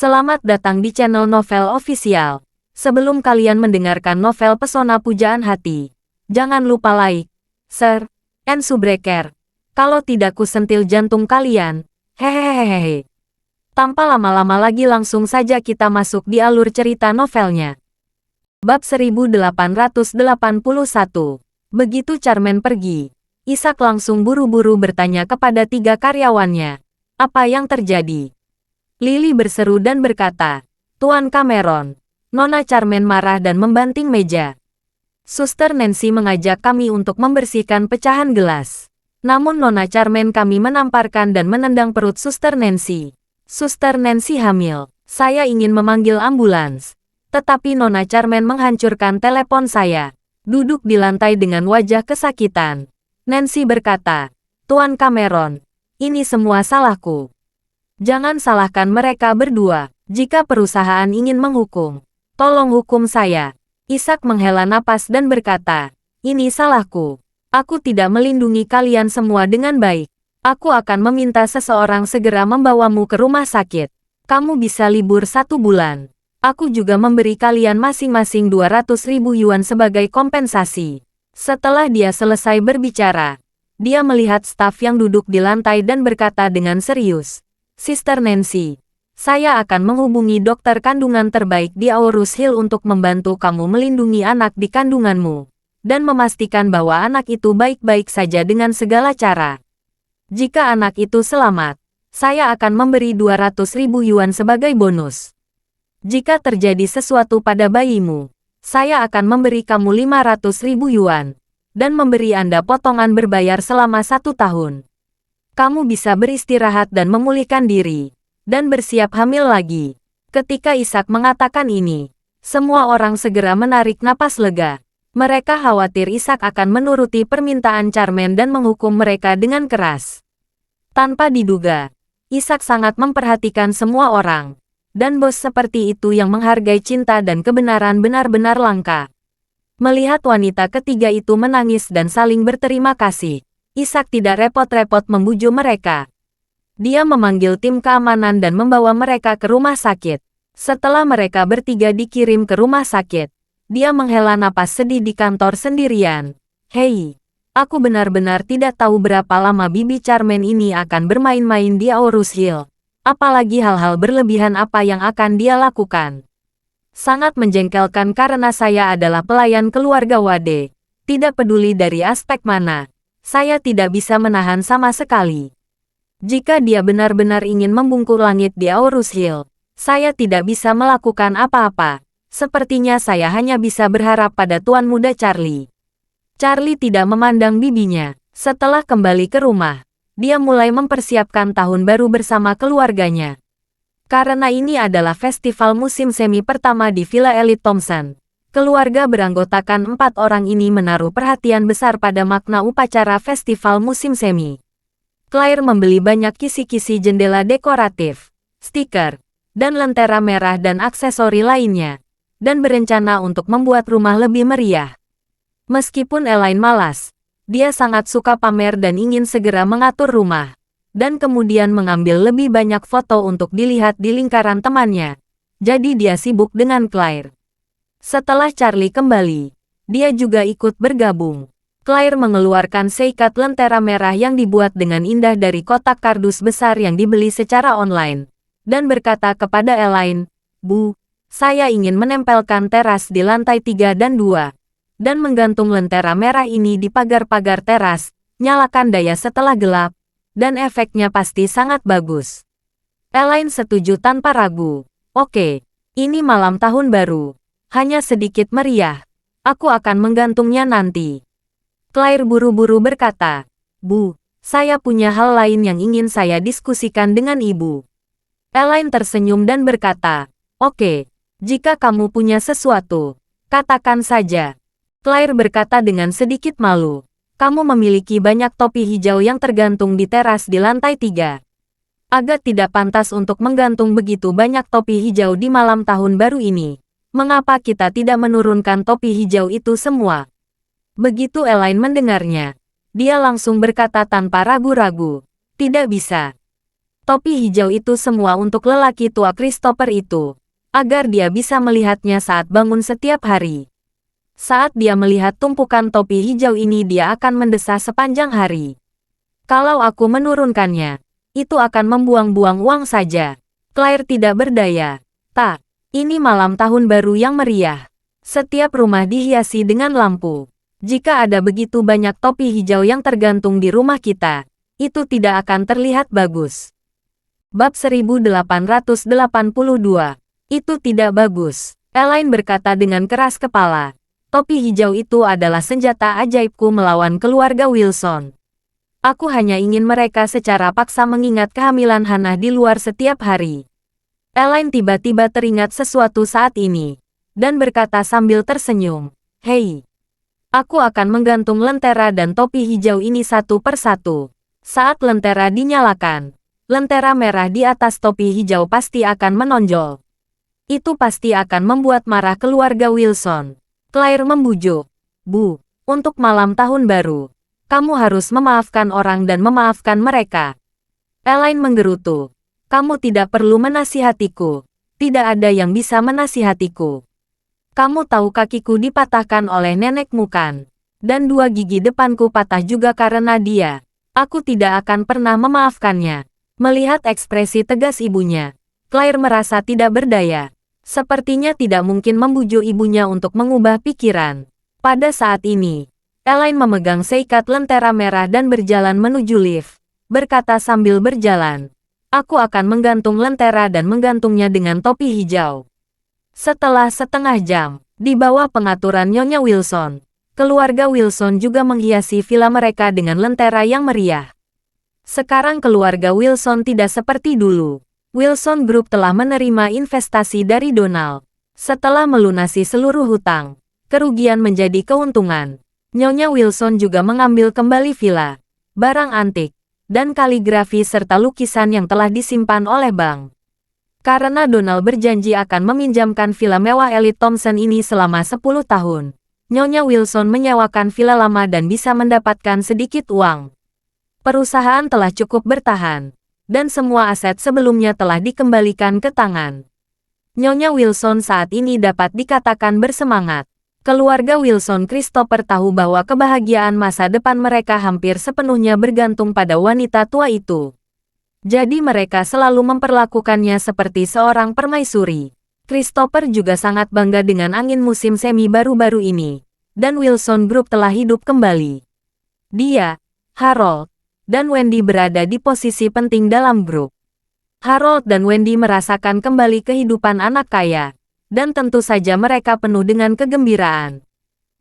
Selamat datang di channel Novel Official. Sebelum kalian mendengarkan novel Pesona Pujaan Hati, jangan lupa like, share, and subscribe. Kalau tidak ku sentil jantung kalian. Hehehehe. Tanpa lama-lama lagi langsung saja kita masuk di alur cerita novelnya. Bab 1881. Begitu Charmaine pergi, Ishak langsung buru-buru bertanya kepada 3 karyawannya. Apa yang terjadi? Lily berseru dan berkata, Tuan Cameron. Nona Charmaine marah dan membanting meja. Suster Nancy mengajak kami untuk membersihkan pecahan gelas. Namun Nona Charmaine kami menamparkan dan menendang perut Suster Nancy. Suster Nancy hamil. Saya ingin memanggil ambulans. Tetapi Nona Charmaine menghancurkan telepon saya. Duduk di lantai dengan wajah kesakitan. Nancy berkata, Tuan Cameron, ini semua salahku. Jangan salahkan mereka berdua. Jika perusahaan ingin menghukum, tolong hukum saya. Ishak menghela napas dan berkata, ini salahku. Aku tidak melindungi kalian semua dengan baik. Aku akan meminta seseorang segera membawamu ke rumah sakit. Kamu bisa libur 1 bulan. Aku juga memberi kalian masing-masing 200.000 yuan sebagai kompensasi. Setelah dia selesai berbicara, dia melihat staf yang duduk di lantai dan berkata dengan serius, Sister Nancy, saya akan menghubungi dokter kandungan terbaik di Aurus Hill untuk membantu kamu melindungi anak di kandunganmu, dan memastikan bahwa anak itu baik-baik saja dengan segala cara. Jika anak itu selamat, saya akan memberi 200.000 yuan sebagai bonus. Jika terjadi sesuatu pada bayimu, saya akan memberi kamu 500.000 yuan, dan memberi Anda potongan berbayar selama 1 tahun. Kamu bisa beristirahat dan memulihkan diri, dan bersiap hamil lagi. Ketika Ishak mengatakan ini, semua orang segera menarik napas lega. Mereka khawatir Ishak akan menuruti permintaan Charmaine dan menghukum mereka dengan keras. Tanpa diduga, Ishak sangat memperhatikan semua orang, dan bos seperti itu yang menghargai cinta dan kebenaran benar-benar langka. Melihat wanita ketiga itu menangis dan saling berterima kasih, Ishak tidak repot-repot membujuk mereka. Dia memanggil tim keamanan dan membawa mereka ke rumah sakit. Setelah mereka bertiga dikirim ke rumah sakit, dia menghela napas sedih di kantor sendirian. Hei, aku benar-benar tidak tahu berapa lama Bibi Charmaine ini akan bermain-main di Aurus Hill. Apalagi hal-hal berlebihan apa yang akan dia lakukan. Sangat menjengkelkan karena saya adalah pelayan keluarga Wade. Tidak peduli dari aspek mana. Saya tidak bisa menahan sama sekali. Jika dia benar-benar ingin membungkuk langit di Aurus Hill, saya tidak bisa melakukan apa-apa. Sepertinya saya hanya bisa berharap pada Tuan Muda Charlie. Charlie tidak memandang bibinya. Setelah kembali ke rumah, dia mulai mempersiapkan tahun baru bersama keluarganya. Karena ini adalah festival musim semi pertama di Villa Elite Thompson. Keluarga beranggotakan 4 orang ini menaruh perhatian besar pada makna upacara festival musim semi. Claire membeli banyak kisi-kisi jendela dekoratif, stiker, dan lentera merah dan aksesori lainnya, dan berencana untuk membuat rumah lebih meriah. Meskipun Elaine malas, dia sangat suka pamer dan ingin segera mengatur rumah, dan kemudian mengambil lebih banyak foto untuk dilihat di lingkaran temannya. Jadi dia sibuk dengan Claire. Setelah Charlie kembali, dia juga ikut bergabung. Claire mengeluarkan seikat lentera merah yang dibuat dengan indah dari kotak kardus besar yang dibeli secara online, dan berkata kepada Elaine, Bu, saya ingin menempelkan teras di lantai 3 dan 2, dan menggantung lentera merah ini di pagar-pagar teras, nyalakan daya setelah gelap, dan efeknya pasti sangat bagus. Elaine setuju tanpa ragu. Oke, ini malam tahun baru. Hanya sedikit meriah. Aku akan menggantungnya nanti. Claire buru-buru berkata, Bu, saya punya hal lain yang ingin saya diskusikan dengan Ibu. Elaine tersenyum dan berkata, Oke, jika kamu punya sesuatu, katakan saja. Claire berkata dengan sedikit malu, kamu memiliki banyak topi hijau yang tergantung di teras di lantai 3. Agak tidak pantas untuk menggantung begitu banyak topi hijau di malam tahun baru ini. Mengapa kita tidak menurunkan topi hijau itu semua? Begitu Elaine mendengarnya, dia langsung berkata tanpa ragu-ragu, tidak bisa. Topi hijau itu semua untuk lelaki tua Christopher itu, agar dia bisa melihatnya saat bangun setiap hari. Saat dia melihat tumpukan topi hijau ini dia akan mendesah sepanjang hari. Kalau aku menurunkannya, itu akan membuang-buang uang saja. Claire tidak berdaya. Tak, ini malam tahun baru yang meriah. Setiap rumah dihiasi dengan lampu. Jika ada begitu banyak topi hijau yang tergantung di rumah kita, itu tidak akan terlihat bagus. Bab 1882. Itu tidak bagus. Elaine berkata dengan keras kepala. Topi hijau itu adalah senjata ajaibku melawan keluarga Wilson. Aku hanya ingin mereka secara paksa mengingat kehamilan Hannah di luar setiap hari. Elaine tiba-tiba teringat sesuatu saat ini, dan berkata sambil tersenyum, "Hei, aku akan menggantung lentera dan topi hijau ini satu persatu. Saat lentera dinyalakan, lentera merah di atas topi hijau pasti akan menonjol. Itu pasti akan membuat marah keluarga Wilson." Claire membujuk, "Bu, untuk malam tahun baru, kamu harus memaafkan orang dan memaafkan mereka." Elaine menggerutu, "Kamu tidak perlu menasihatiku. Tidak ada yang bisa menasihatiku. Kamu tahu kakiku dipatahkan oleh nenekmu kan? Dan 2 gigi depanku patah juga karena dia. Aku tidak akan pernah memaafkannya." Melihat ekspresi tegas ibunya, Claire merasa tidak berdaya. Sepertinya tidak mungkin membujuk ibunya untuk mengubah pikiran. Pada saat ini, Elaine memegang seikat lentera merah dan berjalan menuju lift. Berkata sambil berjalan, "Aku akan menggantung lentera dan menggantungnya dengan topi hijau." Setelah setengah jam, di bawah pengaturan Nyonya Wilson, keluarga Wilson juga menghiasi villa mereka dengan lentera yang meriah. Sekarang keluarga Wilson tidak seperti dulu. Wilson Group telah menerima investasi dari Donald. Setelah melunasi seluruh hutang, kerugian menjadi keuntungan. Nyonya Wilson juga mengambil kembali villa, barang antik, dan kaligrafi serta lukisan yang telah disimpan oleh bank. Karena Donald berjanji akan meminjamkan villa mewah elit Thompson ini selama 10 tahun, Nyonya Wilson menyewakan villa lama dan bisa mendapatkan sedikit uang. Perusahaan telah cukup bertahan, dan semua aset sebelumnya telah dikembalikan ke tangan. Nyonya Wilson saat ini dapat dikatakan bersemangat. Keluarga Wilson Christopher tahu bahwa kebahagiaan masa depan mereka hampir sepenuhnya bergantung pada wanita tua itu. Jadi mereka selalu memperlakukannya seperti seorang permaisuri. Christopher juga sangat bangga dengan angin musim semi baru-baru ini, dan Wilson Group telah hidup kembali. Dia, Harold, dan Wendy berada di posisi penting dalam grup. Harold dan Wendy merasakan kembali kehidupan anak kaya, dan tentu saja mereka penuh dengan kegembiraan.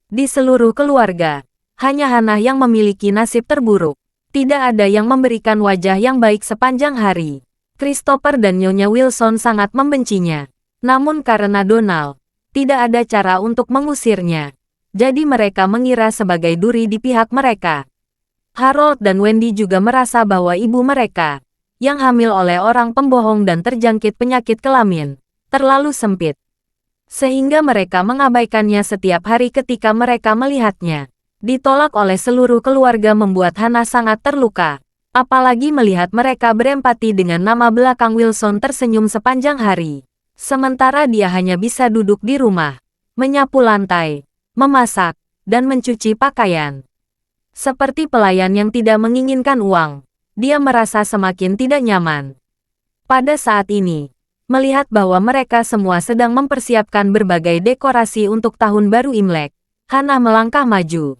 Di seluruh keluarga, hanya Hannah yang memiliki nasib terburuk. Tidak ada yang memberikan wajah yang baik sepanjang hari. Christopher dan Nyonya Wilson sangat membencinya. Namun karena Donald, tidak ada cara untuk mengusirnya. Jadi mereka mengira sebagai duri di pihak mereka. Harold dan Wendy juga merasa bahwa ibu mereka, yang hamil oleh orang pembohong dan terjangkit penyakit kelamin, terlalu sempit. Sehingga mereka mengabaikannya setiap hari ketika mereka melihatnya. Ditolak oleh seluruh keluarga membuat Hannah sangat terluka. Apalagi melihat mereka berempati dengan nama belakang Wilson tersenyum sepanjang hari. Sementara dia hanya bisa duduk di rumah, menyapu lantai, memasak, dan mencuci pakaian. Seperti pelayan yang tidak menginginkan uang, dia merasa semakin tidak nyaman. Pada saat ini, melihat bahwa mereka semua sedang mempersiapkan berbagai dekorasi untuk Tahun Baru Imlek, Hannah melangkah maju.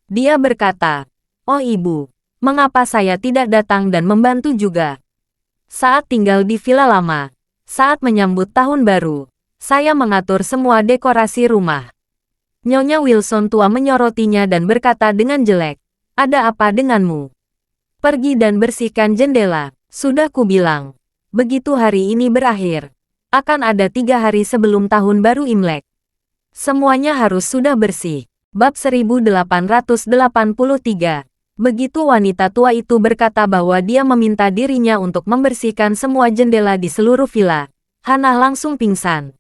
Dia berkata, "Oh ibu, mengapa saya tidak datang dan membantu juga? Saat tinggal di villa lama, saat menyambut Tahun Baru, saya mengatur semua dekorasi rumah." Nyonya Wilson tua menyorotinya dan berkata dengan jelek, "Ada apa denganmu? Pergi dan bersihkan jendela." "Sudah kubilang, begitu hari ini berakhir, akan ada 3 hari sebelum Tahun Baru Imlek. Semuanya harus sudah bersih." Bab 1883. Begitu wanita tua itu berkata bahwa dia meminta dirinya untuk membersihkan semua jendela di seluruh villa, Hannah langsung pingsan.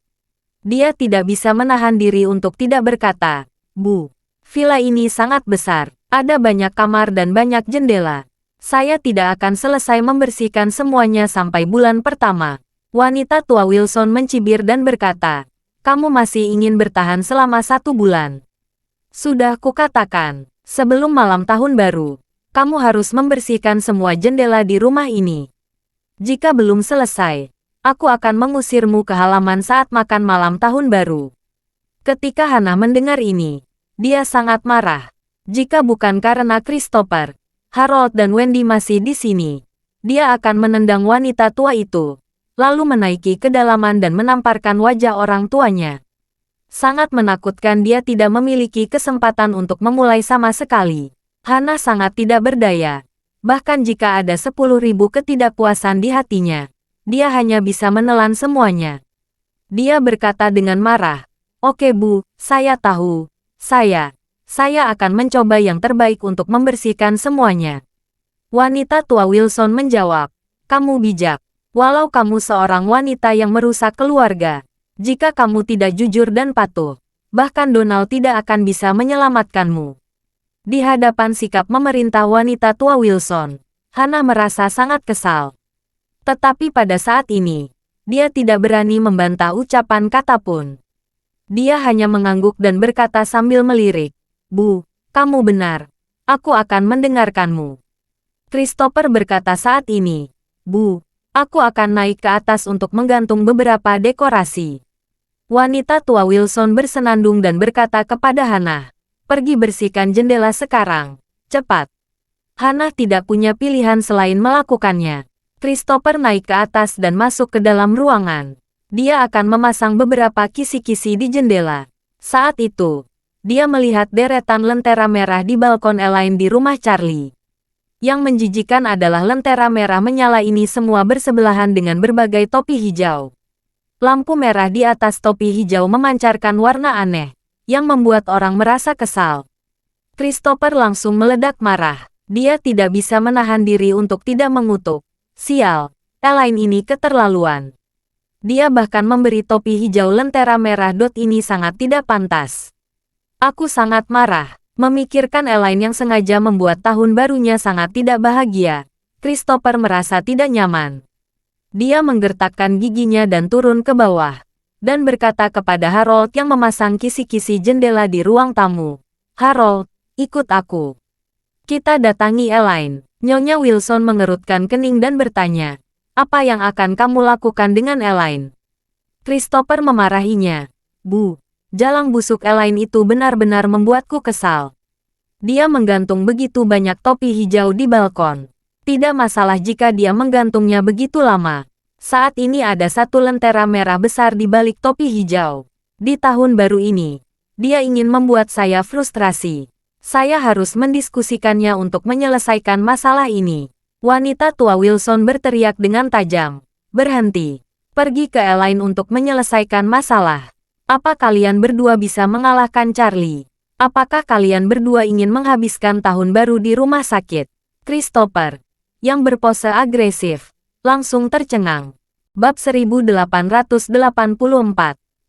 Dia tidak bisa menahan diri untuk tidak berkata, "Bu, villa ini sangat besar, ada banyak kamar dan banyak jendela. Saya tidak akan selesai membersihkan semuanya sampai bulan pertama. Wanita tua Wilson mencibir dan berkata, kamu masih ingin bertahan selama 1 bulan. Sudah kukatakan, sebelum malam tahun baru, kamu harus membersihkan semua jendela di rumah ini. Jika belum selesai, aku akan mengusirmu ke halaman saat makan malam tahun baru. Ketika Hannah mendengar ini, dia sangat marah. Jika bukan karena Christopher, Harold dan Wendy masih di sini, dia akan menendang wanita tua itu, lalu menaiki kedalaman dan menamparkan wajah orang tuanya. Sangat menakutkan, dia tidak memiliki kesempatan untuk memulai sama sekali. Hannah sangat tidak berdaya. Bahkan jika ada 10.000 ketidakpuasan di hatinya, dia hanya bisa menelan semuanya. Dia berkata dengan marah, oke Bu, saya tahu. Saya akan mencoba yang terbaik untuk membersihkan semuanya. Wanita tua Wilson menjawab, kamu bijak. Walau kamu seorang wanita yang merusak keluarga, jika kamu tidak jujur dan patuh, bahkan Donald tidak akan bisa menyelamatkanmu. Di hadapan sikap memerintah wanita tua Wilson, Hannah merasa sangat kesal. Tetapi pada saat ini, dia tidak berani membantah ucapan kata pun. Dia hanya mengangguk dan berkata sambil melirik, Bu, kamu benar. Aku akan mendengarkanmu. Christopher berkata saat ini, Bu, aku akan naik ke atas untuk menggantung beberapa dekorasi. Wanita tua Wilson bersenandung dan berkata kepada Hannah, pergi bersihkan jendela sekarang, cepat. Hannah tidak punya pilihan selain melakukannya. Christopher naik ke atas dan masuk ke dalam ruangan. Dia akan memasang beberapa kisi-kisi di jendela. Saat itu, dia melihat deretan lentera merah di balkon Elaine di rumah Charlie. Yang menjijikan adalah lentera merah menyala ini semua bersebelahan dengan berbagai topi hijau. Lampu merah di atas topi hijau memancarkan warna aneh, yang membuat orang merasa kesal. Christopher langsung meledak marah. Dia tidak bisa menahan diri untuk tidak mengutuk. Sial, Elaine ini keterlaluan. Dia bahkan memberi topi hijau lentera merah ini sangat tidak pantas. Aku sangat marah, memikirkan Elaine yang sengaja membuat tahun barunya sangat tidak bahagia. Christopher merasa tidak nyaman. Dia menggertakkan giginya dan turun ke bawah, dan berkata kepada Harold yang memasang kisi-kisi jendela di ruang tamu. Harold, ikut aku. Kita datangi Elaine. Nyonya Wilson mengerutkan kening dan bertanya, apa yang akan kamu lakukan dengan Elaine? Christopher memarahinya. Bu, jalang busuk Elaine itu benar-benar membuatku kesal. Dia menggantung begitu banyak topi hijau di balkon. Tidak masalah jika dia menggantungnya begitu lama. Saat ini ada satu lentera merah besar di balik topi hijau. Di tahun baru ini, dia ingin membuat saya frustrasi. Saya harus mendiskusikannya untuk menyelesaikan masalah ini. Wanita tua Wilson berteriak dengan tajam. Berhenti. Pergi ke Elaine untuk menyelesaikan masalah. Apa kalian berdua bisa mengalahkan Charlie? Apakah kalian berdua ingin menghabiskan tahun baru di rumah sakit? Christopher, yang berpose agresif, langsung tercengang. Bab 1884.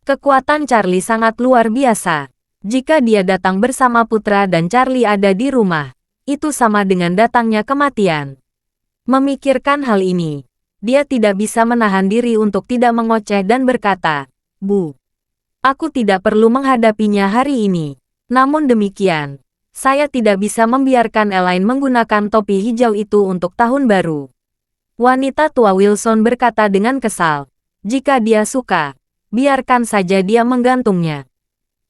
Kekuatan Charlie sangat luar biasa. Jika dia datang bersama putra dan Charlie ada di rumah, itu sama dengan datangnya kematian. Memikirkan hal ini, dia tidak bisa menahan diri untuk tidak mengoceh dan berkata, Bu, aku tidak perlu menghadapinya hari ini. Namun demikian, saya tidak bisa membiarkan Elaine menggunakan topi hijau itu untuk tahun baru. Wanita tua Wilson berkata dengan kesal, jika dia suka, biarkan saja dia menggantungnya.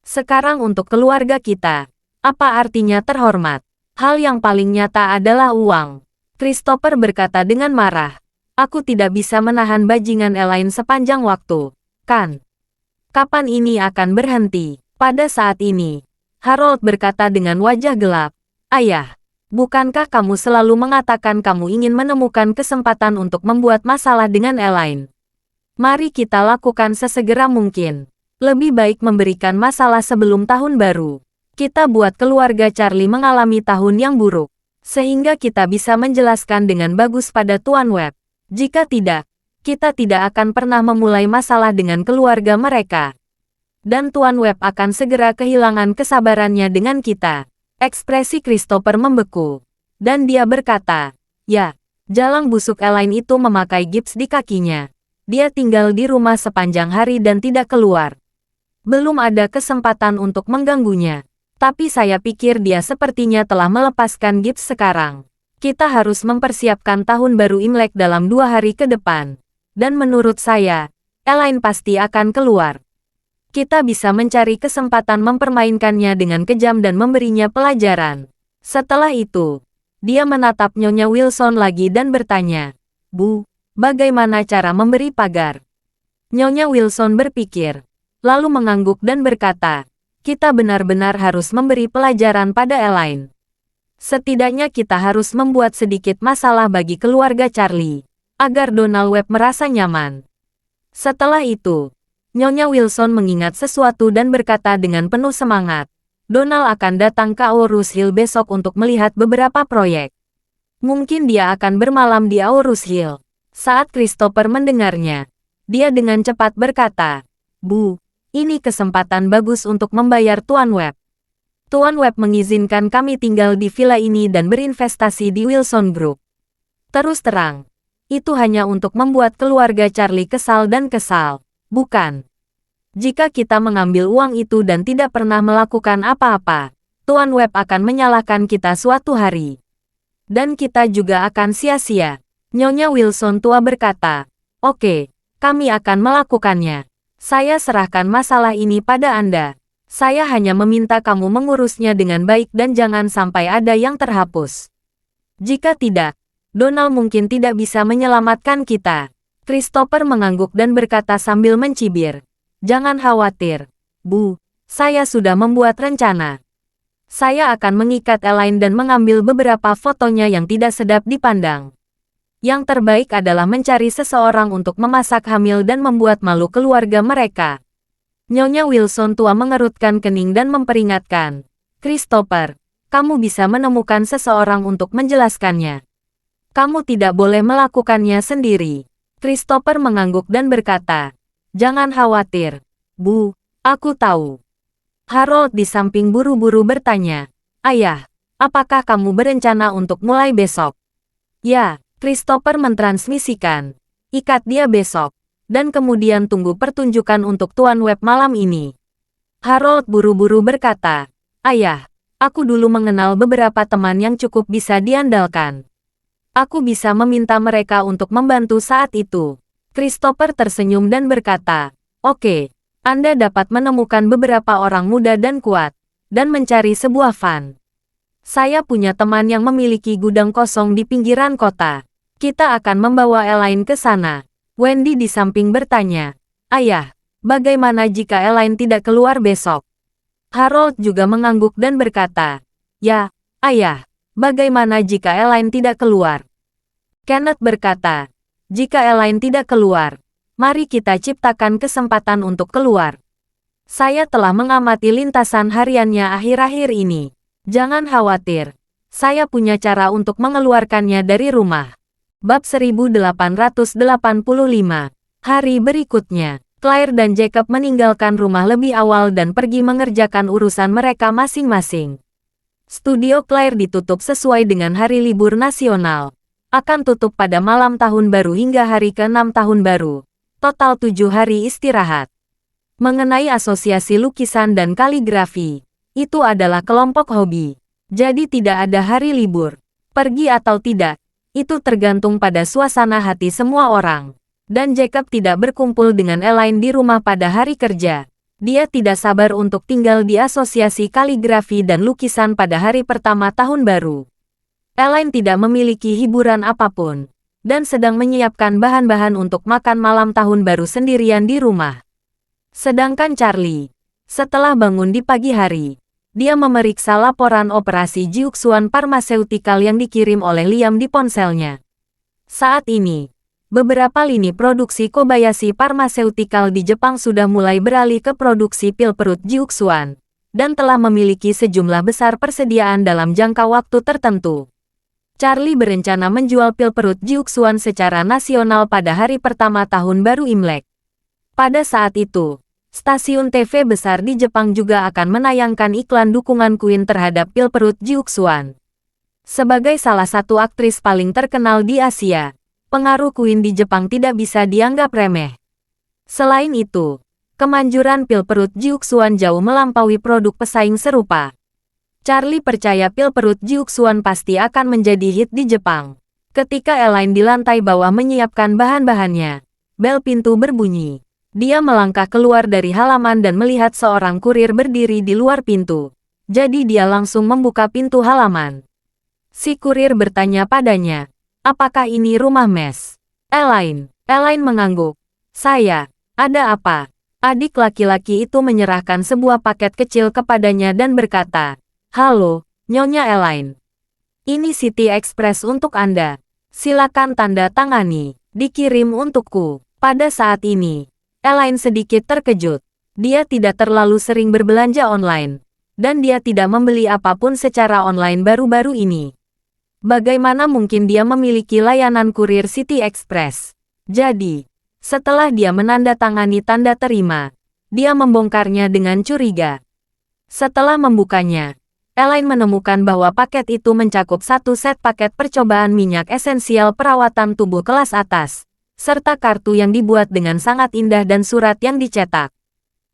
Sekarang untuk keluarga kita, apa artinya terhormat? Hal yang paling nyata adalah uang. Christopher berkata dengan marah. Aku tidak bisa menahan bajingan Elaine sepanjang waktu, kan? Kapan ini akan berhenti? Pada saat ini, Harold berkata dengan wajah gelap. Ayah, bukankah kamu selalu mengatakan kamu ingin menemukan kesempatan untuk membuat masalah dengan Elaine? Mari kita lakukan sesegera mungkin. Lebih baik memberikan masalah sebelum tahun baru. Kita buat keluarga Charlie mengalami tahun yang buruk, sehingga kita bisa menjelaskan dengan bagus pada Tuan Webb. Jika tidak, kita tidak akan pernah memulai masalah dengan keluarga mereka. Dan Tuan Webb akan segera kehilangan kesabarannya dengan kita. Ekspresi Christopher membeku. Dan dia berkata, Ya, jalang busuk Elaine itu memakai gips di kakinya. Dia tinggal di rumah sepanjang hari dan tidak keluar. Belum ada kesempatan untuk mengganggunya. Tapi saya pikir dia sepertinya telah melepaskan gips sekarang. Kita harus mempersiapkan tahun baru Imlek dalam 2 hari ke depan. Dan menurut saya, Elaine pasti akan keluar. Kita bisa mencari kesempatan mempermainkannya dengan kejam dan memberinya pelajaran. Setelah itu, dia menatap Nyonya Wilson lagi dan bertanya, "Bu, bagaimana cara memberi pagar?" Nyonya Wilson berpikir, lalu mengangguk dan berkata, "Kita benar-benar harus memberi pelajaran pada Elaine. Setidaknya kita harus membuat sedikit masalah bagi keluarga Charlie, agar Donald Webb merasa nyaman." Setelah itu, Nyonya Wilson mengingat sesuatu dan berkata dengan penuh semangat, "Donald akan datang ke Aurus Hill besok untuk melihat beberapa proyek. Mungkin dia akan bermalam di Aurus Hill." Saat Christopher mendengarnya, dia dengan cepat berkata, "Bu, ini kesempatan bagus untuk membayar Tuan Webb. Tuan Webb mengizinkan kami tinggal di villa ini dan berinvestasi di Wilson Group. Terus terang, itu hanya untuk membuat keluarga Charlie kesal dan kesal, bukan? Jika kita mengambil uang itu dan tidak pernah melakukan apa-apa, Tuan Webb akan menyalahkan kita suatu hari. Dan kita juga akan sia-sia." Nyonya Wilson tua berkata, "Oke, kami akan melakukannya. Saya serahkan masalah ini pada Anda. Saya hanya meminta kamu mengurusnya dengan baik dan jangan sampai ada yang terhapus. Jika tidak, Donald mungkin tidak bisa menyelamatkan kita." Christopher mengangguk dan berkata sambil mencibir, "Jangan khawatir, Bu. Saya sudah membuat rencana. Saya akan mengikat Elaine dan mengambil beberapa fotonya yang tidak sedap dipandang. Yang terbaik adalah mencari seseorang untuk memasak hamil dan membuat malu keluarga mereka." Nyonya Wilson tua mengerutkan kening dan memperingatkan, "Christopher, kamu bisa menemukan seseorang untuk menjelaskannya. Kamu tidak boleh melakukannya sendiri." Christopher mengangguk dan berkata, "Jangan khawatir, Bu, aku tahu." Harold di samping buru-buru bertanya, "Ayah, apakah kamu berencana untuk mulai besok?" "Ya," Christopher mentransmisikan, "ikat dia besok, dan kemudian tunggu pertunjukan untuk Tuan Webb malam ini." Harold buru-buru berkata, "Ayah, aku dulu mengenal beberapa teman yang cukup bisa diandalkan. Aku bisa meminta mereka untuk membantu saat itu." Christopher tersenyum dan berkata, "Oke, Anda dapat menemukan beberapa orang muda dan kuat, dan mencari sebuah van. Saya punya teman yang memiliki gudang kosong di pinggiran kota. Kita akan membawa Elaine ke sana." Wendy di samping bertanya, "Ayah, bagaimana jika Elaine tidak keluar besok?" Harold juga mengangguk dan berkata, "Ya, Ayah. Bagaimana jika Elaine tidak keluar?" Kenneth berkata, "Jika Elaine tidak keluar, mari kita ciptakan kesempatan untuk keluar. Saya telah mengamati lintasan hariannya akhir-akhir ini. Jangan khawatir, saya punya cara untuk mengeluarkannya dari rumah." Bab 1885. Hari berikutnya, Claire dan Jacob meninggalkan rumah lebih awal dan pergi mengerjakan urusan mereka masing-masing. Studio Claire ditutup sesuai dengan hari libur nasional. Akan tutup pada malam tahun baru hingga hari ke-6 tahun baru. Total 7 hari istirahat. Mengenai asosiasi lukisan dan kaligrafi, itu adalah kelompok hobi. Jadi tidak ada hari libur. Pergi atau tidak, itu tergantung pada suasana hati semua orang. Dan Jacob tidak berkumpul dengan Elaine di rumah pada hari kerja. Dia tidak sabar untuk tinggal di asosiasi kaligrafi dan lukisan pada hari pertama tahun baru. Elaine tidak memiliki hiburan apapun, dan sedang menyiapkan bahan-bahan untuk makan malam tahun baru sendirian di rumah. Sedangkan Charlie, setelah bangun di pagi hari, dia memeriksa laporan operasi Jiuxuan Pharmaceutical yang dikirim oleh Liam di ponselnya. Saat ini, beberapa lini produksi Kobayashi Pharmaceutical di Jepang sudah mulai beralih ke produksi pil perut Jiuxuan, dan telah memiliki sejumlah besar persediaan dalam jangka waktu tertentu. Charlie berencana menjual pil perut Jiuxuan secara nasional pada hari pertama tahun baru Imlek. Pada saat itu, stasiun TV besar di Jepang juga akan menayangkan iklan dukungan Queen terhadap pil perut Jiuxuan. Sebagai salah satu aktris paling terkenal di Asia, pengaruh Queen di Jepang tidak bisa dianggap remeh. Selain itu, kemanjuran pil perut Jiuxuan jauh melampaui produk pesaing serupa. Charlie percaya pil perut Jiuxuan pasti akan menjadi hit di Jepang. Ketika Elaine di lantai bawah menyiapkan bahan-bahannya, bel pintu berbunyi. Dia melangkah keluar dari halaman dan melihat seorang kurir berdiri di luar pintu. Jadi dia langsung membuka pintu halaman. Si kurir bertanya padanya, "Apakah ini rumah Mes?" Elaine mengangguk. "Saya, ada apa?" Adik laki-laki itu menyerahkan sebuah paket kecil kepadanya dan berkata, "Halo, Nyonya Elaine. Ini City Express untuk Anda. Silakan tanda tangani. Dikirim untukku." Pada saat ini, Elaine sedikit terkejut. Dia tidak terlalu sering berbelanja online, dan dia tidak membeli apapun secara online baru-baru ini. Bagaimana mungkin dia memiliki layanan kurir City Express? Jadi, setelah dia menandatangani tanda terima, dia membongkarnya dengan curiga. Setelah membukanya, Elaine menemukan bahwa paket itu mencakup satu set paket percobaan minyak esensial perawatan tubuh kelas atas, serta kartu yang dibuat dengan sangat indah dan surat yang dicetak.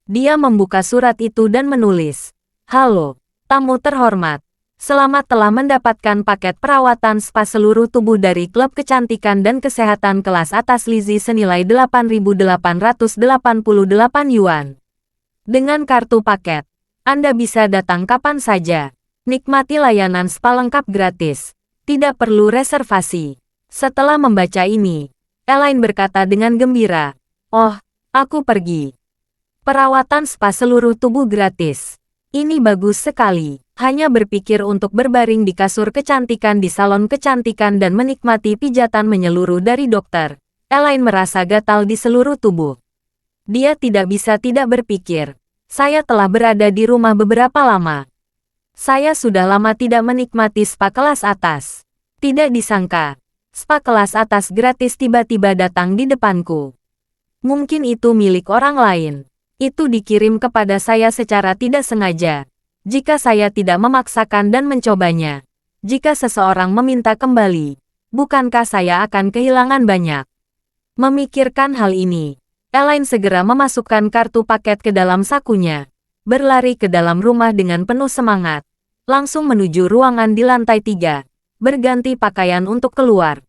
Dia membuka surat itu dan menulis, "Halo, tamu terhormat. Selamat telah mendapatkan paket perawatan spa seluruh tubuh dari Klub Kecantikan dan Kesehatan kelas atas Lizzie senilai 8.888 yuan. Dengan kartu paket, Anda bisa datang kapan saja. Nikmati layanan spa lengkap gratis. Tidak perlu reservasi." Setelah membaca ini, Elaine berkata dengan gembira, "Oh, aku pergi. Perawatan spa seluruh tubuh gratis. Ini bagus sekali." Hanya berpikir untuk berbaring di kasur kecantikan di salon kecantikan dan menikmati pijatan menyeluruh dari dokter, Elaine merasa gatal di seluruh tubuh. Dia tidak bisa tidak berpikir, "Saya telah berada di rumah beberapa lama. Saya sudah lama tidak menikmati spa kelas atas." Tidak disangka, spa kelas atas gratis tiba-tiba datang di depanku. Mungkin itu milik orang lain. Itu dikirim kepada saya secara tidak sengaja. Jika saya tidak memaksakan dan mencobanya. Jika seseorang meminta kembali, bukankah saya akan kehilangan banyak? Memikirkan hal ini, Elaine segera memasukkan kartu paket ke dalam sakunya, berlari ke dalam rumah dengan penuh semangat, langsung menuju ruangan di lantai 3, berganti pakaian untuk keluar.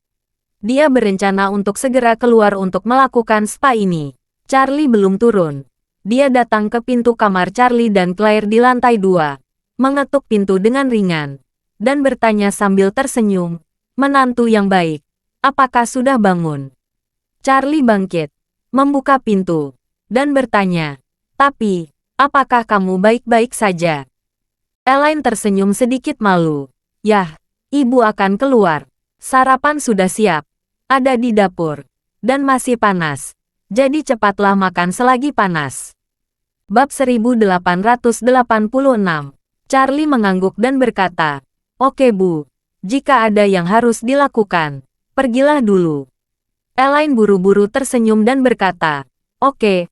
Dia berencana untuk segera keluar untuk melakukan spa ini. Charlie belum turun. Dia datang ke pintu kamar Charlie dan Claire di lantai 2, mengetuk pintu dengan ringan, dan bertanya sambil tersenyum, "Menantu yang baik, apakah sudah bangun?" Charlie bangkit, membuka pintu, dan bertanya, "Tapi, apakah kamu baik-baik saja?" Elaine tersenyum sedikit malu. "Yah, ibu akan keluar. Sarapan sudah siap, ada di dapur, dan masih panas. Jadi cepatlah makan selagi panas." Bab 1886. Charlie mengangguk dan berkata, "Oke Bu, jika ada yang harus dilakukan, pergilah dulu." Elaine buru-buru tersenyum dan berkata, Oke,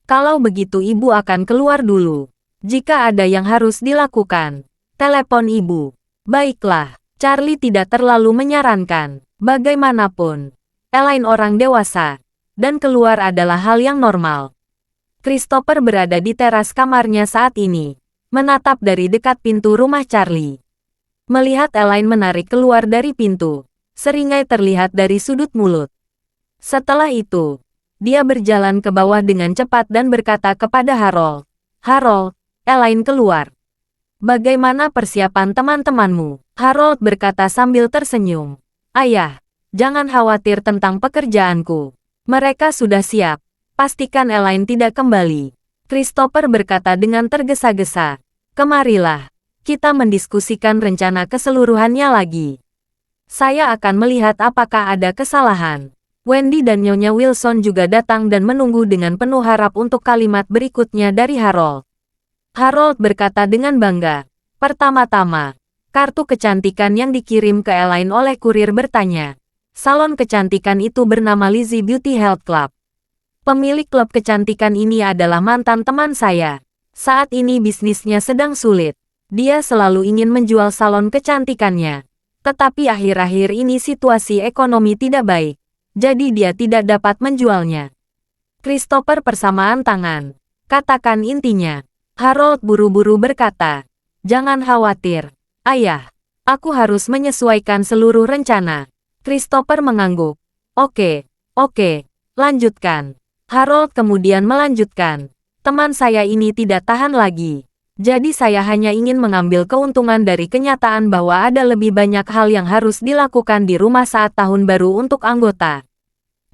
kalau begitu ibu akan keluar dulu. Jika ada yang harus dilakukan, telepon ibu." "Baiklah." Charlie tidak terlalu menyarankan. Bagaimanapun, Elaine orang dewasa, dan keluar adalah hal yang normal. Christopher berada di teras kamarnya saat ini, menatap dari dekat pintu rumah Charlie. Melihat Elaine menarik keluar dari pintu, seringai terlihat dari sudut mulut. Setelah itu, dia berjalan ke bawah dengan cepat dan berkata kepada Harold, "Harold, Elaine keluar. Bagaimana persiapan teman-temanmu?" Harold berkata sambil tersenyum, "Ayah, jangan khawatir tentang pekerjaanku. Mereka sudah siap. Pastikan Elaine tidak kembali." Christopher berkata dengan tergesa-gesa, "Kemarilah, kita mendiskusikan rencana keseluruhannya lagi. Saya akan melihat apakah ada kesalahan." Wendy dan Nyonya Wilson juga datang dan menunggu dengan penuh harap untuk kalimat berikutnya dari Harold. Harold berkata dengan bangga, "Pertama-tama, kartu kecantikan yang dikirim ke Elaine oleh kurir bertanya. Salon kecantikan itu bernama Lizzie Beauty Health Club. Pemilik klub kecantikan ini adalah mantan teman saya. Saat ini bisnisnya sedang sulit. Dia selalu ingin menjual salon kecantikannya. Tetapi akhir-akhir ini situasi ekonomi tidak baik, jadi dia tidak dapat menjualnya. Christopher persamaan tangan. Katakan intinya. Harold buru-buru berkata. Jangan khawatir, Ayah. Aku harus menyesuaikan seluruh rencana. Christopher mengangguk. Oke, lanjutkan. Harold kemudian melanjutkan. Teman saya ini tidak tahan lagi. Jadi saya hanya ingin mengambil keuntungan dari kenyataan bahwa ada lebih banyak hal yang harus dilakukan di rumah saat tahun baru untuk anggota.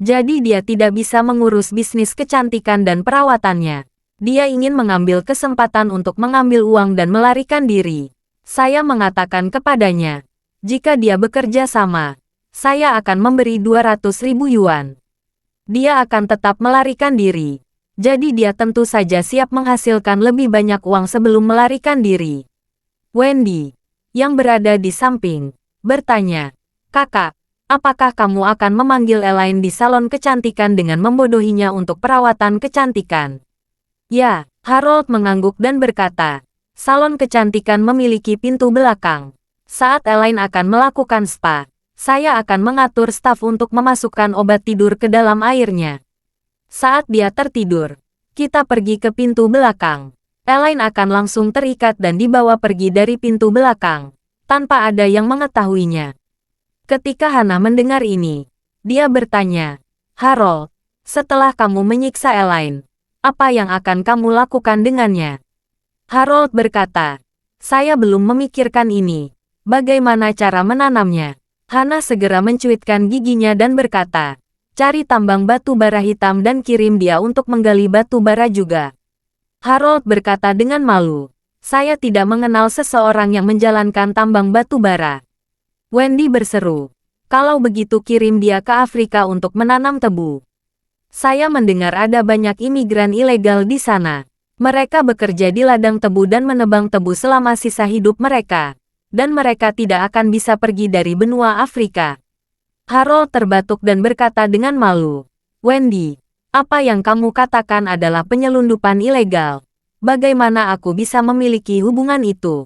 Jadi dia tidak bisa mengurus bisnis kecantikan dan perawatannya. Dia ingin mengambil kesempatan untuk mengambil uang dan melarikan diri. Saya mengatakan kepadanya, jika dia bekerja sama, saya akan memberi 200.000 yuan. Dia akan tetap melarikan diri. Jadi dia tentu saja siap menghasilkan lebih banyak uang sebelum melarikan diri. Wendy, yang berada di samping, bertanya, Kakak, apakah kamu akan memanggil Elaine di salon kecantikan dengan membodohinya untuk perawatan kecantikan? Ya, Harold mengangguk dan berkata, salon kecantikan memiliki pintu belakang. Saat Elaine akan melakukan spa, saya akan mengatur staf untuk memasukkan obat tidur ke dalam airnya. Saat dia tertidur, kita pergi ke pintu belakang. Elaine akan langsung terikat dan dibawa pergi dari pintu belakang, tanpa ada yang mengetahuinya. Ketika Hannah mendengar ini, dia bertanya, Harold, setelah kamu menyiksa Elaine, apa yang akan kamu lakukan dengannya? Harold berkata, saya belum memikirkan ini. Bagaimana cara menanamnya? Hannah segera mencuitkan giginya dan berkata, cari tambang batu bara hitam dan kirim dia untuk menggali batu bara juga. Harold berkata dengan malu, saya tidak mengenal seseorang yang menjalankan tambang batu bara. Wendy berseru, kalau begitu kirim dia ke Afrika untuk menanam tebu. Saya mendengar ada banyak imigran ilegal di sana. Mereka bekerja di ladang tebu dan menebang tebu selama sisa hidup mereka. Dan mereka tidak akan bisa pergi dari benua Afrika. Harold terbatuk dan berkata dengan malu, Wendy, apa yang kamu katakan adalah penyelundupan ilegal. Bagaimana aku bisa memiliki hubungan itu?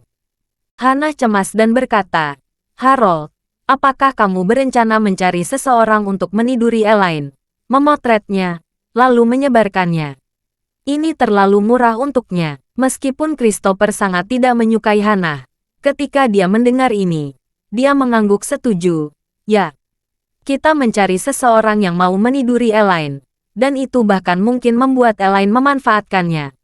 Hannah cemas dan berkata, Harold, apakah kamu berencana mencari seseorang untuk meniduri Elaine, memotretnya, lalu menyebarkannya? Ini terlalu murah untuknya. Meskipun Christopher sangat tidak menyukai Hannah, ketika dia mendengar ini, dia mengangguk setuju. Ya. Kita mencari seseorang yang mau meniduri Elaine, dan itu bahkan mungkin membuat Elaine memanfaatkannya.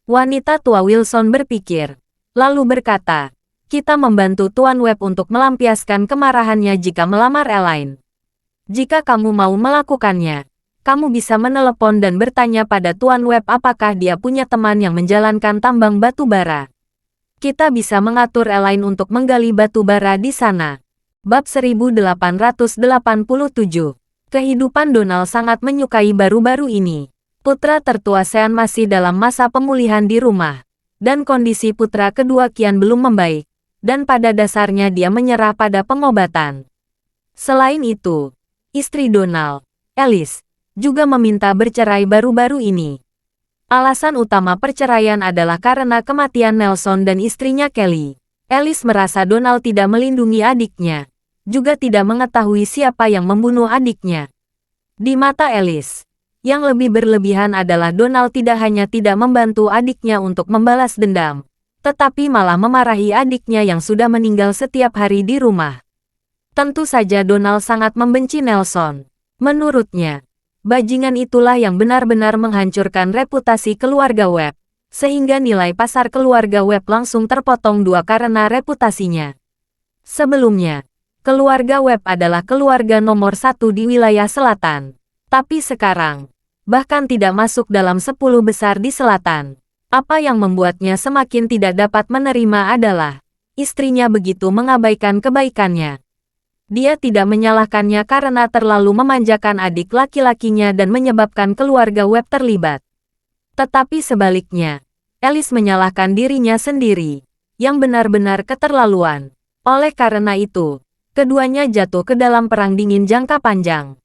Wanita tua Wilson berpikir, lalu berkata, kita membantu Tuan Webb untuk melampiaskan kemarahannya jika melamar Elaine. Jika kamu mau melakukannya, kamu bisa menelepon dan bertanya pada Tuan Webb apakah dia punya teman yang menjalankan tambang batu bara. Kita bisa mengatur Elaine untuk menggali batu bara di sana. Bab 1887. Kehidupan Donald sangat menyukai baru-baru ini. Putra tertua Sean masih dalam masa pemulihan di rumah, dan kondisi putra kedua Kian belum membaik, dan pada dasarnya dia menyerah pada pengobatan. Selain itu, istri Donald, Alice, juga meminta bercerai baru-baru ini. Alasan utama perceraian adalah karena kematian Nelson dan istrinya Kelly. Alice merasa Donald tidak melindungi adiknya, juga tidak mengetahui siapa yang membunuh adiknya. Di mata Alice, yang lebih berlebihan adalah Donald tidak hanya tidak membantu adiknya untuk membalas dendam, tetapi malah memarahi adiknya yang sudah meninggal setiap hari di rumah. Tentu saja Donald sangat membenci Nelson. Menurutnya, bajingan itulah yang benar-benar menghancurkan reputasi keluarga Webb, sehingga nilai pasar keluarga Webb langsung terpotong dua karena reputasinya. Sebelumnya, keluarga Webb adalah keluarga nomor 1 di wilayah selatan. Tapi sekarang, bahkan tidak masuk dalam 10 besar di selatan. Apa yang membuatnya semakin tidak dapat menerima adalah, istrinya begitu mengabaikan kebaikannya. Dia tidak menyalahkannya karena terlalu memanjakan adik laki-lakinya dan menyebabkan keluarga Webb terlibat. Tetapi sebaliknya, Alice menyalahkan dirinya sendiri, yang benar-benar keterlaluan. Oleh karena itu, keduanya jatuh ke dalam perang dingin jangka panjang.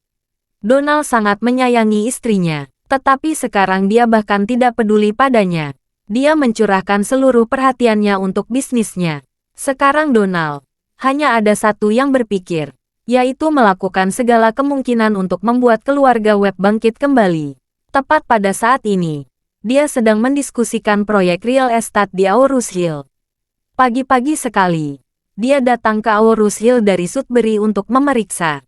Donald sangat menyayangi istrinya, tetapi sekarang dia bahkan tidak peduli padanya. Dia mencurahkan seluruh perhatiannya untuk bisnisnya. Sekarang Donald, hanya ada satu yang berpikir, yaitu melakukan segala kemungkinan untuk membuat keluarga Webb bangkit kembali. Tepat pada saat ini, dia sedang mendiskusikan proyek real estate di Aurus Hill. Pagi-pagi sekali, dia datang ke Aurus Hill dari Sudbury untuk memeriksa.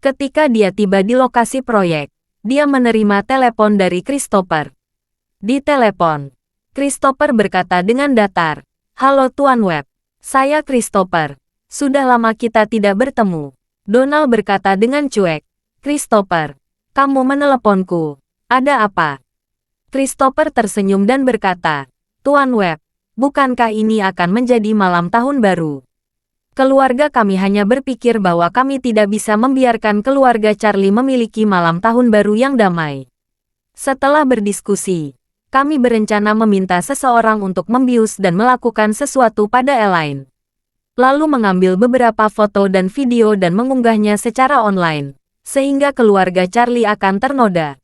Ketika dia tiba di lokasi proyek, dia menerima telepon dari Christopher. Di telepon, Christopher berkata dengan datar, "Halo Tuan Webb, saya Christopher. Sudah lama kita tidak bertemu." Donald berkata dengan cuek, "Christopher, kamu meneleponku. Ada apa?" Christopher tersenyum dan berkata, "Tuan Webb, bukankah ini akan menjadi malam tahun baru? Keluarga kami hanya berpikir bahwa kami tidak bisa membiarkan keluarga Charlie memiliki malam tahun baru yang damai. Setelah berdiskusi, kami berencana meminta seseorang untuk membius dan melakukan sesuatu pada Elaine. Lalu mengambil beberapa foto dan video dan mengunggahnya secara online, sehingga keluarga Charlie akan ternoda."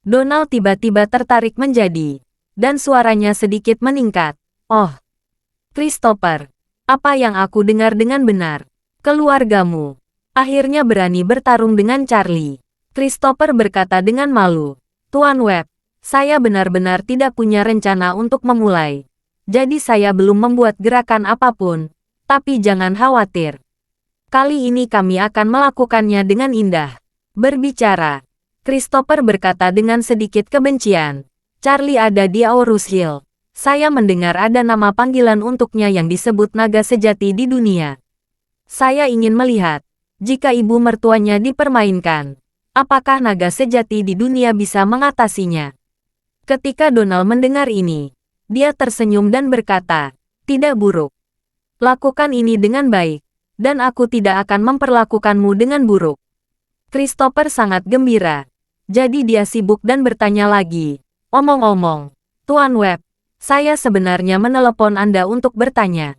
Donald tiba-tiba tertarik menjadi, dan suaranya sedikit meningkat. "Oh, Christopher, apa yang aku dengar dengan benar? Keluargamu akhirnya berani bertarung dengan Charlie." Christopher berkata dengan malu, "Tuan Webb, saya benar-benar tidak punya rencana untuk memulai. Jadi saya belum membuat gerakan apapun. Tapi jangan khawatir. Kali ini kami akan melakukannya dengan indah." Berbicara, Christopher berkata dengan sedikit kebencian, "Charlie ada di Aurus Hill. Saya mendengar ada nama panggilan untuknya yang disebut naga sejati di dunia. Saya ingin melihat, jika ibu mertuanya dipermainkan, apakah naga sejati di dunia bisa mengatasinya?" Ketika Donald mendengar ini, dia tersenyum dan berkata, "Tidak buruk. Lakukan ini dengan baik, dan aku tidak akan memperlakukanmu dengan buruk." Christopher sangat gembira. Jadi dia sibuk dan bertanya lagi, "Omong-omong, Tuan Webb, saya sebenarnya menelepon Anda untuk bertanya.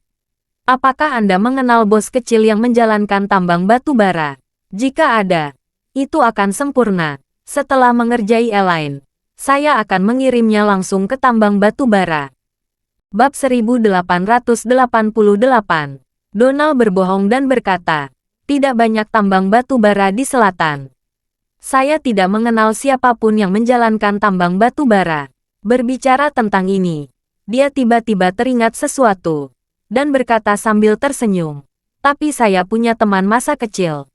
Apakah Anda mengenal bos kecil yang menjalankan tambang batu bara? Jika ada, itu akan sempurna. Setelah mengerjai Elaine, saya akan mengirimnya langsung ke tambang batu bara." Bab 1888. Donald berbohong dan berkata, "Tidak banyak tambang batu bara di selatan. Saya tidak mengenal siapapun yang menjalankan tambang batu bara." Berbicara tentang ini, dia tiba-tiba teringat sesuatu, dan berkata sambil tersenyum, "Tapi saya punya teman masa kecil.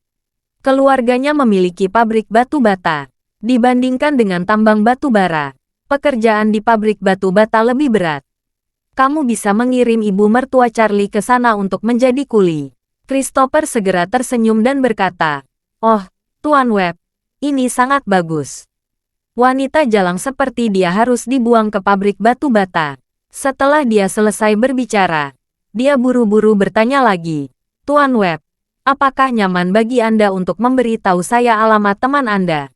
Keluarganya memiliki pabrik batu bata. Dibandingkan dengan tambang batu bara, pekerjaan di pabrik batu bata lebih berat. Kamu bisa mengirim ibu mertua Charlie ke sana untuk menjadi kuli." Christopher segera tersenyum dan berkata, "Oh, Tuan Webb, ini sangat bagus. Wanita jalang seperti dia harus dibuang ke pabrik batu bata." Setelah dia selesai berbicara, dia buru-buru bertanya lagi, "Tuan Webb, apakah nyaman bagi Anda untuk memberi tahu saya alamat teman Anda?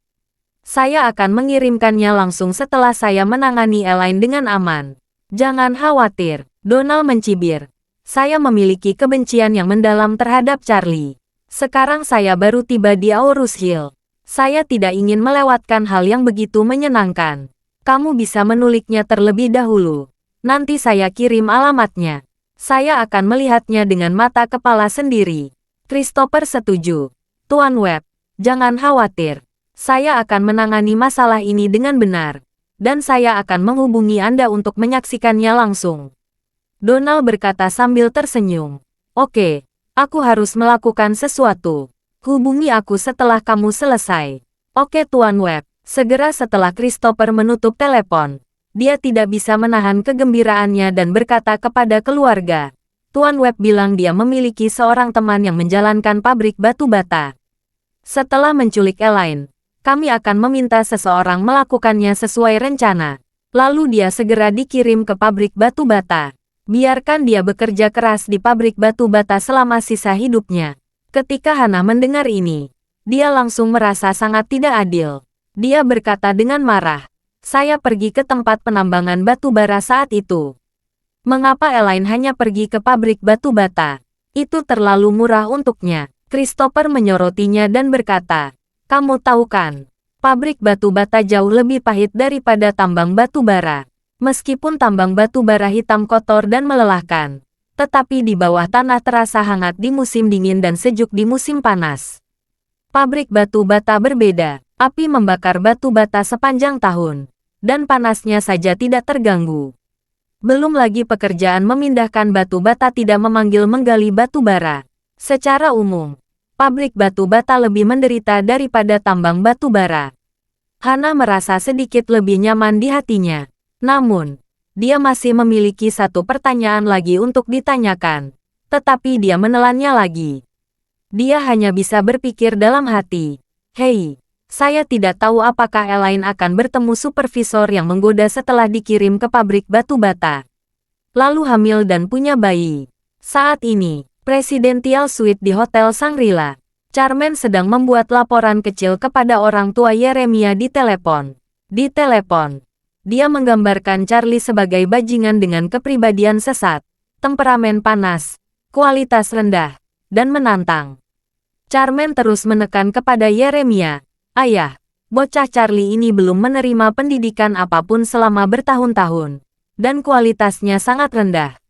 Saya akan mengirimkannya langsung setelah saya menangani Elaine dengan aman." "Jangan khawatir," Donald mencibir. "Saya memiliki kebencian yang mendalam terhadap Charlie. Sekarang saya baru tiba di Aurus Hill. Saya tidak ingin melewatkan hal yang begitu menyenangkan. Kamu bisa menuliknya terlebih dahulu. Nanti saya kirim alamatnya. Saya akan melihatnya dengan mata kepala sendiri." Christopher setuju. "Tuan Webb, jangan khawatir. Saya akan menangani masalah ini dengan benar. Dan saya akan menghubungi Anda untuk menyaksikannya langsung." Donald berkata sambil tersenyum, "Oke, aku harus melakukan sesuatu. Hubungi aku setelah kamu selesai." "Oke Tuan Webb." Segera setelah Christopher menutup telepon, dia tidak bisa menahan kegembiraannya dan berkata kepada keluarga, "Tuan Webb bilang dia memiliki seorang teman yang menjalankan pabrik batu bata. Setelah menculik Elaine, kami akan meminta seseorang melakukannya sesuai rencana. Lalu dia segera dikirim ke pabrik batu bata. Biarkan dia bekerja keras di pabrik batu bata selama sisa hidupnya." Ketika Hannah mendengar ini, dia langsung merasa sangat tidak adil. Dia berkata dengan marah, "Saya pergi ke tempat penambangan batu bara saat itu. Mengapa Elaine hanya pergi ke pabrik batu bata? Itu terlalu murah untuknya." Christopher menyorotinya dan berkata, "Kamu tahu kan, pabrik batu bata jauh lebih pahit daripada tambang batu bara. Meskipun tambang batu bara hitam kotor dan melelahkan, tetapi di bawah tanah terasa hangat di musim dingin dan sejuk di musim panas. Pabrik batu bata berbeda. Api membakar batu bata sepanjang tahun, dan panasnya saja tidak terganggu. Belum lagi pekerjaan memindahkan batu bata tidak memanggil menggali batu bara. Secara umum, pabrik batu bata lebih menderita daripada tambang batu bara. Hana merasa sedikit lebih nyaman di hatinya. Namun, dia masih memiliki satu pertanyaan lagi untuk ditanyakan. Tetapi dia menelannya lagi. Dia hanya bisa berpikir dalam hati. Hei, saya tidak tahu apakah Elaine akan bertemu supervisor yang menggoda setelah dikirim ke pabrik batu bata. Lalu hamil dan punya bayi. Saat ini, Presidential Suite di Hotel Shangri-La. Charmaine sedang membuat laporan kecil kepada orang tua Yeremia di telepon. Di telepon, dia menggambarkan Charlie sebagai bajingan dengan kepribadian sesat, temperamen panas, kualitas rendah, dan menantang. Charmaine terus menekan kepada Yeremia. Ayah, bocah Charlie ini belum menerima pendidikan apapun selama bertahun-tahun, dan kualitasnya sangat rendah.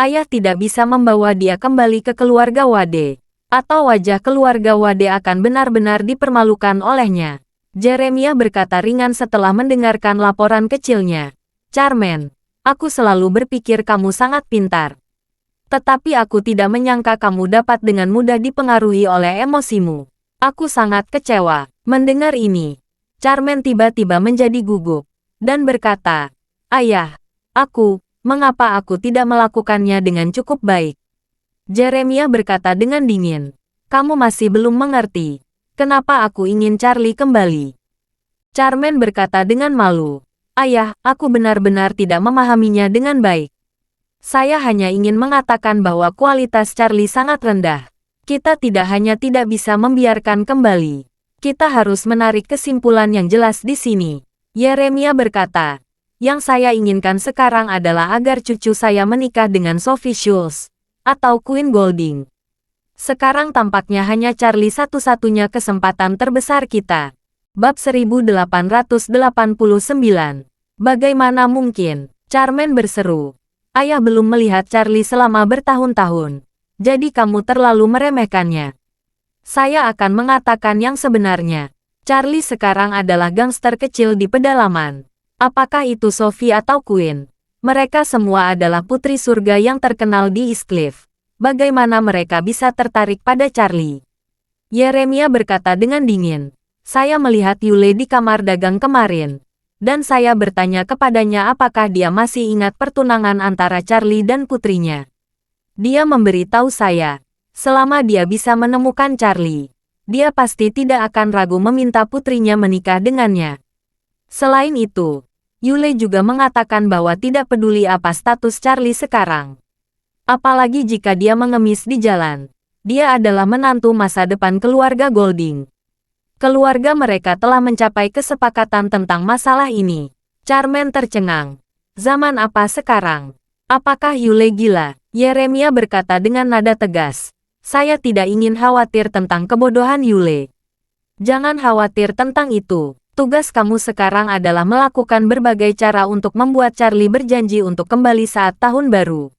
Ayah tidak bisa membawa dia kembali ke keluarga Wade, atau wajah keluarga Wade akan benar-benar dipermalukan olehnya. Yeremia berkata ringan setelah mendengarkan laporan kecilnya. Charmaine, aku selalu berpikir kamu sangat pintar. Tetapi aku tidak menyangka kamu dapat dengan mudah dipengaruhi oleh emosimu. Aku sangat kecewa. Mendengar ini, Charmaine tiba-tiba menjadi gugup, dan berkata, Ayah, mengapa aku tidak melakukannya dengan cukup baik? Yeremia berkata dengan dingin, kamu masih belum mengerti. Kenapa aku ingin Charlie kembali? Charmaine berkata dengan malu, Ayah, aku benar-benar tidak memahaminya dengan baik. Saya hanya ingin mengatakan bahwa kualitas Charlie sangat rendah. Kita tidak hanya tidak bisa membiarkan kembali. Kita harus menarik kesimpulan yang jelas di sini. Yeremia berkata, yang saya inginkan sekarang adalah agar cucu saya menikah dengan Sophie Schultz, atau Queen Golding. Sekarang tampaknya hanya Charlie satu-satunya kesempatan terbesar kita. Bab 1889. Bagaimana mungkin? Charmaine berseru. Ayah belum melihat Charlie selama bertahun-tahun. Jadi kamu terlalu meremehkannya. Saya akan mengatakan yang sebenarnya. Charlie sekarang adalah gangster kecil di pedalaman. Apakah itu Sophie atau Queen? Mereka semua adalah putri surga yang terkenal di Eastcliff. Bagaimana mereka bisa tertarik pada Charlie? Yeremia berkata dengan dingin. Saya melihat Yule di kamar dagang kemarin. Dan saya bertanya kepadanya apakah dia masih ingat pertunangan antara Charlie dan putrinya. Dia memberitahu saya, selama dia bisa menemukan Charlie, dia pasti tidak akan ragu meminta putrinya menikah dengannya. Selain itu, Yule juga mengatakan bahwa tidak peduli apa status Charlie sekarang. Apalagi jika dia mengemis di jalan. Dia adalah menantu masa depan keluarga Golding. Keluarga mereka telah mencapai kesepakatan tentang masalah ini. Charmaine tercengang. Zaman apa sekarang? Apakah Yule gila? Yeremia berkata dengan nada tegas. Saya tidak ingin khawatir tentang kebodohan Yule. Jangan khawatir tentang itu. Tugas kamu sekarang adalah melakukan berbagai cara untuk membuat Charlie berjanji untuk kembali saat tahun baru.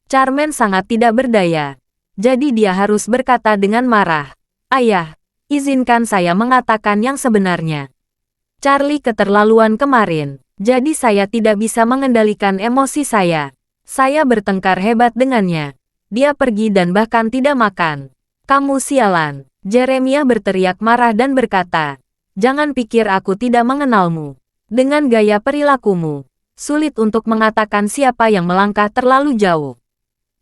Charmaine sangat tidak berdaya. Jadi dia harus berkata dengan marah. Ayah, izinkan saya mengatakan yang sebenarnya. Charlie keterlaluan kemarin. Jadi saya tidak bisa mengendalikan emosi saya. Saya bertengkar hebat dengannya. Dia pergi dan bahkan tidak makan. Kamu sialan. Yeremia berteriak marah dan berkata. Jangan pikir aku tidak mengenalmu. Dengan gaya perilakumu, sulit untuk mengatakan siapa yang melangkah terlalu jauh.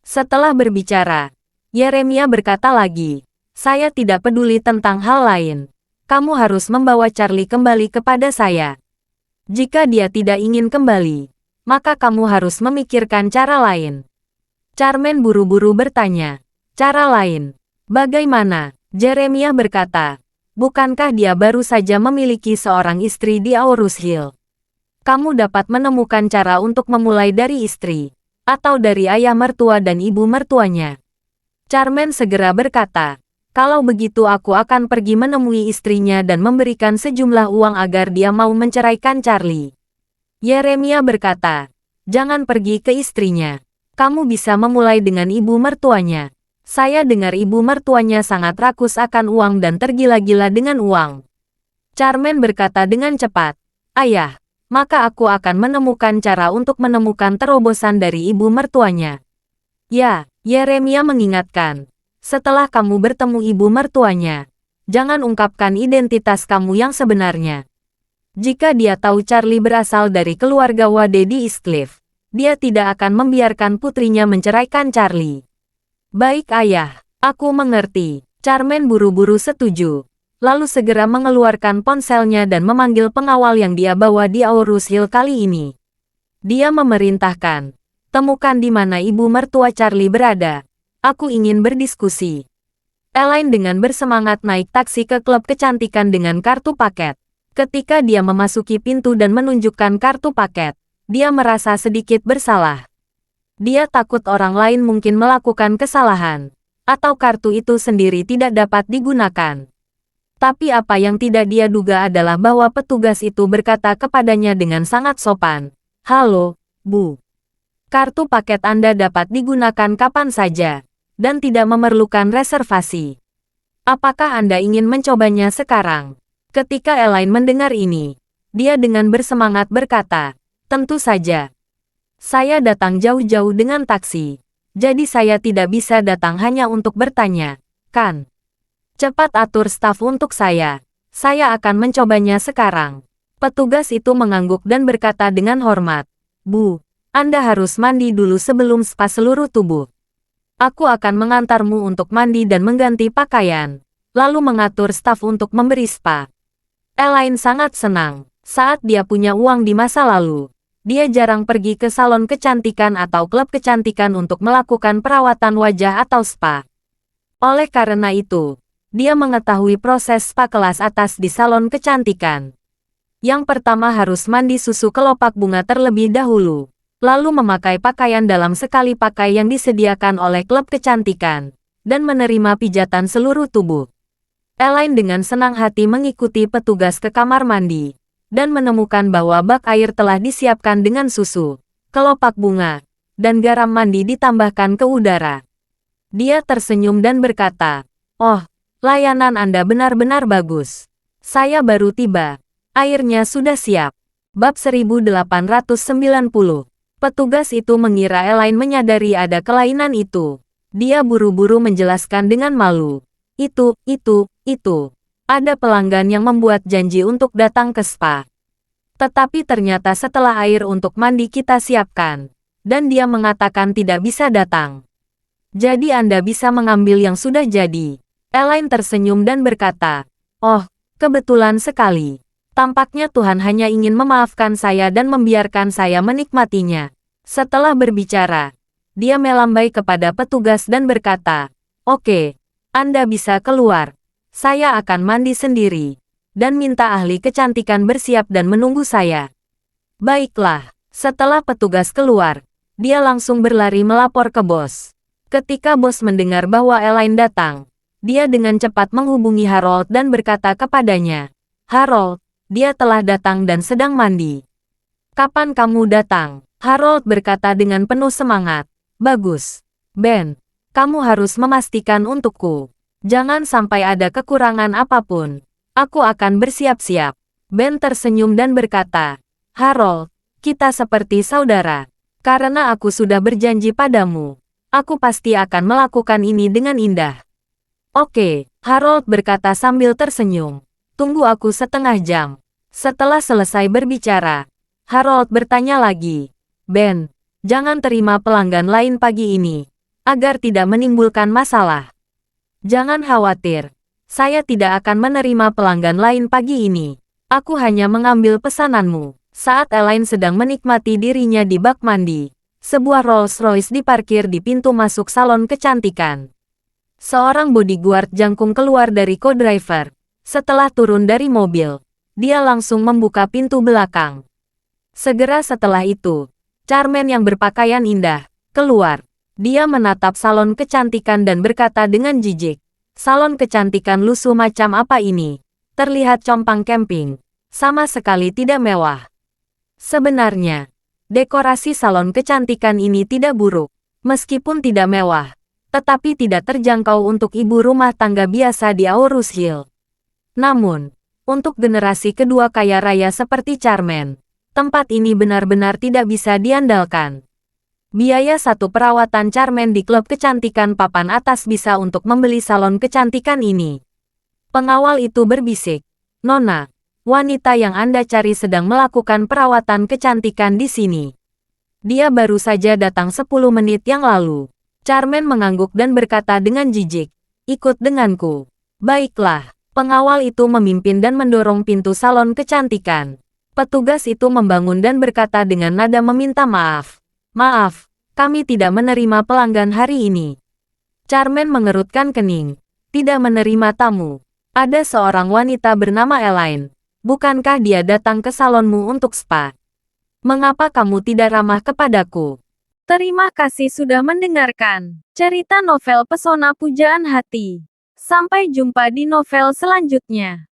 Setelah berbicara, Yeremia berkata lagi, saya tidak peduli tentang hal lain. Kamu harus membawa Charlie kembali kepada saya. Jika dia tidak ingin kembali, maka kamu harus memikirkan cara lain. Charmaine buru-buru bertanya, cara lain? Bagaimana? Yeremia berkata, bukankah dia baru saja memiliki seorang istri di Aurus Hill? Kamu dapat menemukan cara untuk memulai dari istri. Atau dari ayah mertua dan ibu mertuanya. Charmaine segera berkata, kalau begitu aku akan pergi menemui istrinya dan memberikan sejumlah uang agar dia mau menceraikan Charlie. Yeremia berkata, jangan pergi ke istrinya. Kamu bisa memulai dengan ibu mertuanya. Saya dengar ibu mertuanya sangat rakus akan uang dan tergila-gila dengan uang. Charmaine berkata dengan cepat, ayah, maka aku akan menemukan cara untuk menemukan terobosan dari ibu mertuanya. Ya, Yeremia mengingatkan, setelah kamu bertemu ibu mertuanya, jangan ungkapkan identitas kamu yang sebenarnya. Jika dia tahu Charlie berasal dari keluarga Wade di Eastcliff, dia tidak akan membiarkan putrinya menceraikan Charlie. Baik ayah, aku mengerti. Charmaine buru-buru setuju, lalu segera mengeluarkan ponselnya dan memanggil pengawal yang dia bawa di Aurus Hill kali ini. Dia memerintahkan, temukan di mana ibu mertua Charlie berada. Aku ingin berdiskusi. Elaine dengan bersemangat naik taksi ke klub kecantikan dengan kartu paket. Ketika dia memasuki pintu dan menunjukkan kartu paket, dia merasa sedikit bersalah. Dia takut orang lain mungkin melakukan kesalahan, atau kartu itu sendiri tidak dapat digunakan. Tapi apa yang tidak dia duga adalah bahwa petugas itu berkata kepadanya dengan sangat sopan, "Halo, Bu. Kartu paket Anda dapat digunakan kapan saja, dan tidak memerlukan reservasi. Apakah Anda ingin mencobanya sekarang?" Ketika Elaine mendengar ini, dia dengan bersemangat berkata, "Tentu saja. Saya datang jauh-jauh dengan taksi, jadi saya tidak bisa datang hanya untuk bertanya, kan? Cepat atur staf untuk saya akan mencobanya sekarang." Petugas itu mengangguk dan berkata dengan hormat, "Bu, Anda harus mandi dulu sebelum spa seluruh tubuh. Aku akan mengantarmu untuk mandi dan mengganti pakaian, lalu mengatur staf untuk memberi spa." Elaine sangat senang saat dia punya uang di masa lalu. Dia jarang pergi ke salon kecantikan atau klub kecantikan untuk melakukan perawatan wajah atau spa. Oleh karena itu, dia mengetahui proses spa kelas atas di salon kecantikan. Yang pertama harus mandi susu kelopak bunga terlebih dahulu, lalu memakai pakaian dalam sekali pakai yang disediakan oleh klub kecantikan, dan menerima pijatan seluruh tubuh. Elaine dengan senang hati mengikuti petugas ke kamar mandi, dan menemukan bahwa bak air telah disiapkan dengan susu, kelopak bunga, dan garam mandi ditambahkan ke udara. Dia tersenyum dan berkata, "Oh, layanan Anda benar-benar bagus. Saya baru tiba. Airnya sudah siap." Bab 1890. Petugas itu mengira Elaine menyadari ada kelainan itu. Dia buru-buru menjelaskan dengan malu. Itu. Ada pelanggan yang membuat janji untuk datang ke spa. Tetapi ternyata setelah air untuk mandi kita siapkan, dan dia mengatakan tidak bisa datang. Jadi Anda bisa mengambil yang sudah jadi. Elaine tersenyum dan berkata, "Oh, kebetulan sekali. Tampaknya Tuhan hanya ingin memaafkan saya dan membiarkan saya menikmatinya." Setelah berbicara, dia melambai kepada petugas dan berkata, "Oke, Anda bisa keluar. Saya akan mandi sendiri, dan minta ahli kecantikan bersiap dan menunggu saya." Baiklah, setelah petugas keluar, dia langsung berlari melapor ke bos. Ketika bos mendengar bahwa Elaine datang, dia dengan cepat menghubungi Harold dan berkata kepadanya, "Harold, dia telah datang dan sedang mandi." "Kapan kamu datang?" Harold berkata dengan penuh semangat. "Bagus. Ben, kamu harus memastikan untukku. Jangan sampai ada kekurangan apapun. Aku akan bersiap-siap." Ben tersenyum dan berkata, "Harold, kita seperti saudara. Karena aku sudah berjanji padamu, aku pasti akan melakukan ini dengan indah." "Oke," Harold berkata sambil tersenyum. "Tunggu aku setengah jam." Setelah selesai berbicara, Harold bertanya lagi, "Ben, jangan terima pelanggan lain pagi ini, agar tidak menimbulkan masalah." "Jangan khawatir, saya tidak akan menerima pelanggan lain pagi ini. Aku hanya mengambil pesananmu." Saat Elaine sedang menikmati dirinya di bak mandi, sebuah Rolls-Royce diparkir di pintu masuk salon kecantikan. Seorang bodyguard jangkung keluar dari co-driver. Setelah turun dari mobil, dia langsung membuka pintu belakang. Segera setelah itu, Charmaine yang berpakaian indah keluar. Dia menatap salon kecantikan dan berkata dengan jijik, "Salon kecantikan lusuh macam apa ini? Terlihat compang-camping. Sama sekali tidak mewah." Sebenarnya, dekorasi salon kecantikan ini tidak buruk. Meskipun tidak mewah, tetapi tidak terjangkau untuk ibu rumah tangga biasa di Aurus Hill. Namun, untuk generasi kedua kaya raya seperti Charmaine, tempat ini benar-benar tidak bisa diandalkan. Biaya satu perawatan Charmaine di klub kecantikan papan atas bisa untuk membeli salon kecantikan ini. Pengawal itu berbisik, "Nona, wanita yang Anda cari sedang melakukan perawatan kecantikan di sini. Dia baru saja datang 10 menit yang lalu." Charmaine mengangguk dan berkata dengan jijik, "Ikut denganku." "Baiklah." Pengawal itu memimpin dan mendorong pintu salon kecantikan. Petugas itu membangun dan berkata dengan nada meminta maaf. "Maaf, kami tidak menerima pelanggan hari ini." Charmaine mengerutkan kening. "Tidak menerima tamu? Ada seorang wanita bernama Elaine. Bukankah dia datang ke salonmu untuk spa? Mengapa kamu tidak ramah kepadaku?" Terima kasih sudah mendengarkan cerita novel Pesona Pujaan Hati. Sampai jumpa di novel selanjutnya.